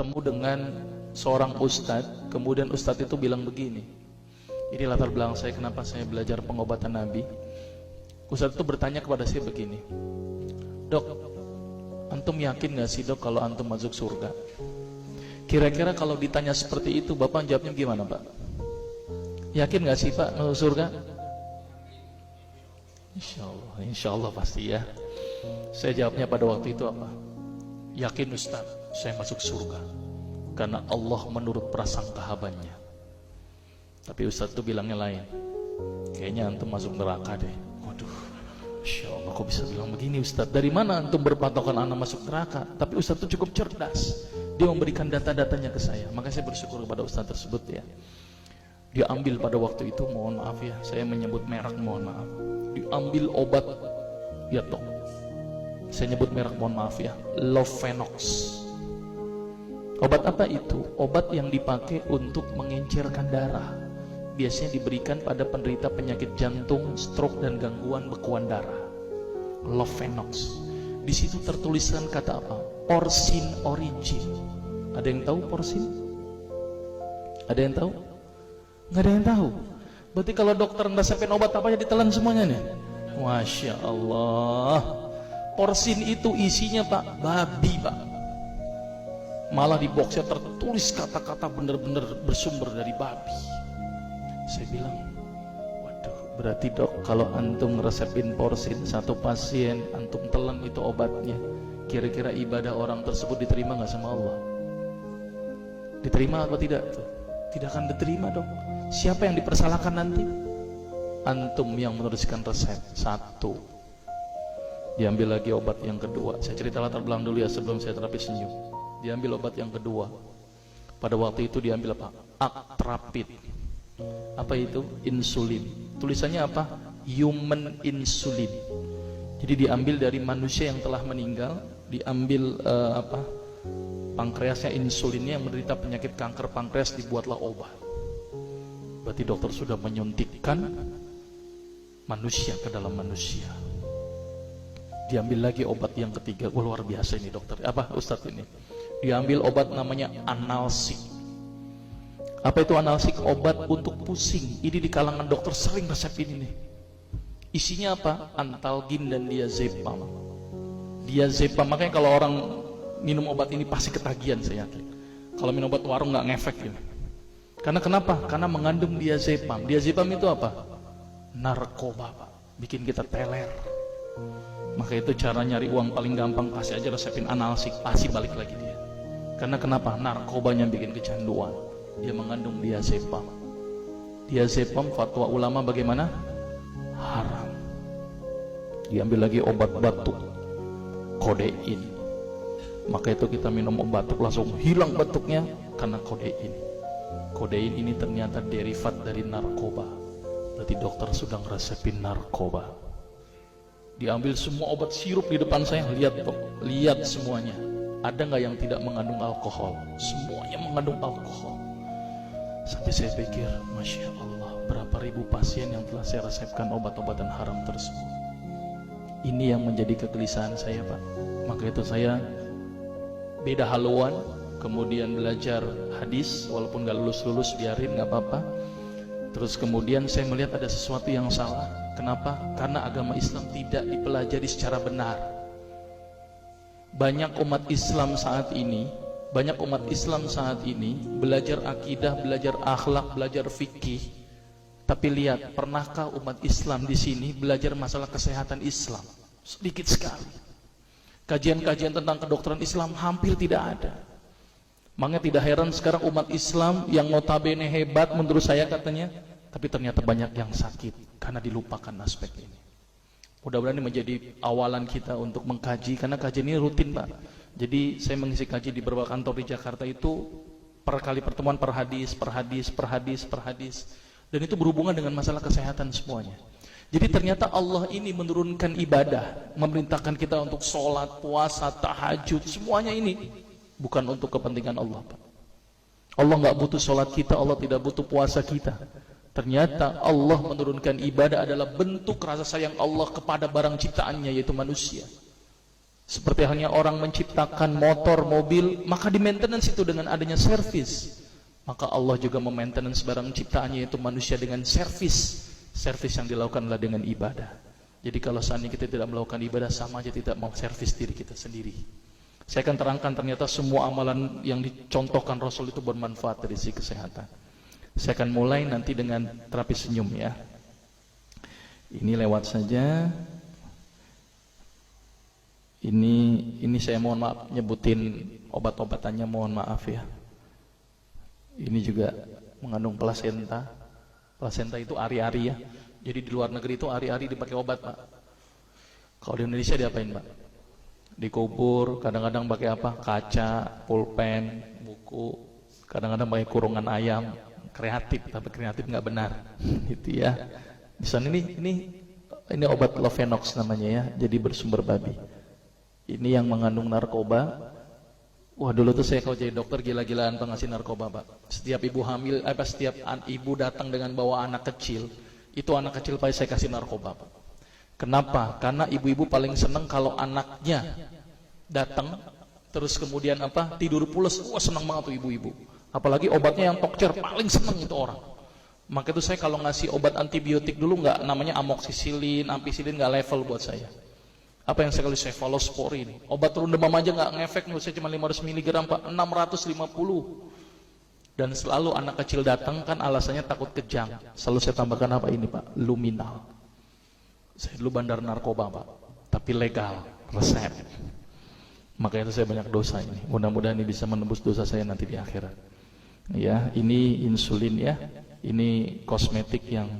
bertemu dengan seorang ustadz, kemudian ustadz itu bilang begini. Ini latar belakang saya kenapa saya belajar pengobatan Nabi. Ustadz itu bertanya kepada saya begini, "Dok, antum yakin gak sih dok kalau antum masuk surga?" Kira-kira kalau ditanya seperti itu, Bapak jawabnya gimana Pak? Yakin gak sih Pak masuk surga? Insya Allah pasti ya. Saya jawabnya pada waktu itu apa? Yakin Ustaz, saya masuk surga karena Allah menurut prasangka hambanya. Tapi Ustaz itu bilangnya lain. Kayaknya antum masuk neraka deh. Waduh, Insya Allah kok bisa bilang begini Ustaz? Dari mana antum berpatokan anak masuk neraka? Tapi Ustaz itu cukup cerdas. Dia memberikan data-datanya ke saya. Maka saya bersyukur kepada Ustaz tersebut ya. Dia ambil pada waktu itu, mohon maaf ya, saya menyebut merek, mohon maaf. Diambil obat, ya toh. Saya nyebut merek, mohon maaf ya, Lovenox. Obat apa itu? Obat yang dipakai untuk mengencerkan darah. Biasanya diberikan pada penderita penyakit jantung, stroke dan gangguan bekuan darah. Lovenox. Di situ tertuliskan kata apa? Porsin origin. Ada yang tahu porsin? Ada yang tahu? Nggak ada yang tahu. Berarti kalau dokter resepin obat apa aja ditelan semuanya nih. Masya Allah. Porsin itu isinya Pak, babi Pak. Malah di boxnya tertulis kata-kata bener-bener bersumber dari babi. Saya bilang, waduh, berarti dok kalau antum resepin porsin satu pasien, antum telan itu obatnya, kira-kira ibadah orang tersebut diterima nggak sama Allah? Diterima atau tidak? Tidak akan diterima dok. Siapa yang dipersalahkan nanti? Antum yang menuliskan resep. Satu. Diambil lagi obat yang kedua. Saya cerita latar belakang dulu ya sebelum saya terapi senyum. Diambil obat yang kedua. Pada waktu itu diambil apa? Actrapid. Apa itu? Insulin. Tulisannya apa? Human insulin. Jadi diambil dari manusia yang telah meninggal. Diambil pankreasnya, insulinnya yang menderita penyakit kanker pankreas, dibuatlah obat. Berarti dokter sudah menyuntikkan manusia ke dalam manusia. Diambil lagi obat yang ketiga. Wah, luar biasa ini dokter. Apa Ustadz ini? Diambil obat namanya analsik. Apa itu analsik? Obat untuk pusing. Ini di kalangan dokter sering resep ini nih. Isinya apa? Antalgin dan diazepam. Diazepam, makanya kalau orang minum obat ini pasti ketagihan, saya yakin. Kalau minum obat warung nggak ngefek ini. Karena kenapa? Karena mengandung diazepam. Diazepam itu apa? Narkoba Pak. Bikin kita teler. Maka itu cara nyari uang paling gampang, kasih aja resepin analsik, pasti balik lagi dia. Karena kenapa? Narkobanya bikin kecanduan. Dia mengandung diazepam. Diazepam fatwa ulama bagaimana? Haram. Diambil lagi obat batuk, kodein. Maka itu kita minum obat batuk langsung hilang batuknya karena kodein. Kodein ini ternyata derivat dari narkoba. Berarti dokter sudah ngeresepin narkoba. Diambil semua obat sirup di depan saya, lihat dok, lihat semuanya. Ada nggak yang tidak mengandung alkohol? Semuanya mengandung alkohol. Sampai saya pikir, Masya Allah, berapa ribu pasien yang telah saya resepkan obat-obatan haram tersebut. Ini yang menjadi kegelisahan saya Pak. Maka itu saya beda haluan, kemudian belajar hadis, walaupun gak lulus-lulus biarin, gak apa-apa. Terus kemudian saya melihat ada sesuatu yang salah. Kenapa? Karena agama Islam tidak dipelajari secara benar. Banyak umat Islam saat ini belajar akidah, belajar akhlak, belajar fikih. Tapi lihat, pernahkah umat Islam di sini belajar masalah kesehatan Islam? Sedikit sekali. Kajian-kajian tentang kedokteran Islam hampir tidak ada. Makanya tidak heran sekarang umat Islam yang notabene hebat menurut saya katanya, tapi ternyata banyak yang sakit karena dilupakan aspek ini. Mudah-mudahan ini menjadi awalan kita untuk mengkaji, karena kajian ini rutin Pak. Jadi saya mengisi kaji di beberapa kantor di Jakarta itu per kali pertemuan, per hadis. Dan itu berhubungan dengan masalah kesehatan semuanya. Jadi ternyata Allah ini menurunkan ibadah, memerintahkan kita untuk sholat, puasa, tahajud, semuanya ini bukan untuk kepentingan Allah Pak. Allah nggak butuh sholat kita, Allah tidak butuh puasa kita. Ternyata Allah menurunkan ibadah adalah bentuk rasa sayang Allah kepada barang ciptaannya, yaitu manusia. Seperti halnya orang menciptakan motor, mobil, maka di maintenance itu dengan adanya servis. Maka Allah juga memaintenance barang ciptaannya, yaitu manusia, dengan servis. Servis yang dilakukan adalah dengan ibadah. Jadi kalau seandainya kita tidak melakukan ibadah, sama aja tidak mau servis diri kita sendiri. Saya akan terangkan ternyata semua amalan yang dicontohkan Rasul itu bermanfaat dari sisi kesehatan. Saya akan mulai nanti dengan terapi senyum ya. Ini lewat saja. Ini saya mohon maaf nyebutin obat-obatannya, mohon maaf ya. Ini juga mengandung plasenta. Plasenta itu ari-ari ya. Jadi di luar negeri itu ari-ari dipakai obat, Pak. Kalau di Indonesia diapain, Pak? Dikubur, kadang-kadang pakai apa? Kaca, pulpen, buku, kadang-kadang pakai kurungan ayam. Kreatif, tapi kreatif nggak benar. Gitu ya. Di sana ini obat Lovenox namanya ya. Jadi bersumber babi. Ini yang mengandung narkoba. Wah, dulu tuh saya kalau jadi dokter gila-gilaan pengasih narkoba, Pak. Setiap ibu hamil, setiap ibu datang dengan bawa anak kecil, itu anak kecil pasti saya kasih narkoba, Pak. Kenapa? Karena ibu-ibu paling seneng kalau anaknya datang terus kemudian tidur pules. Wah, senang banget tuh ibu-ibu. Apalagi obatnya yang tokcer, paling seneng itu orang. Maka itu saya kalau ngasih obat antibiotik dulu nggak namanya amoksisilin, ampicillin, nggak level buat saya. Apa yang saya kali cefalosporin, obat turun demam aja nggak ngefek, nih saya cuma 500 mg, Pak, 650. Dan selalu anak kecil datang kan alasannya takut kejang. Selalu saya tambahkan apa ini, Pak? Luminal. Saya dulu bandar narkoba, Pak, tapi legal, resep. Makanya itu saya banyak dosa ini. Mudah-mudahan ini bisa menembus dosa saya nanti di akhirat. Ya, ini insulin ya. Ini kosmetik yang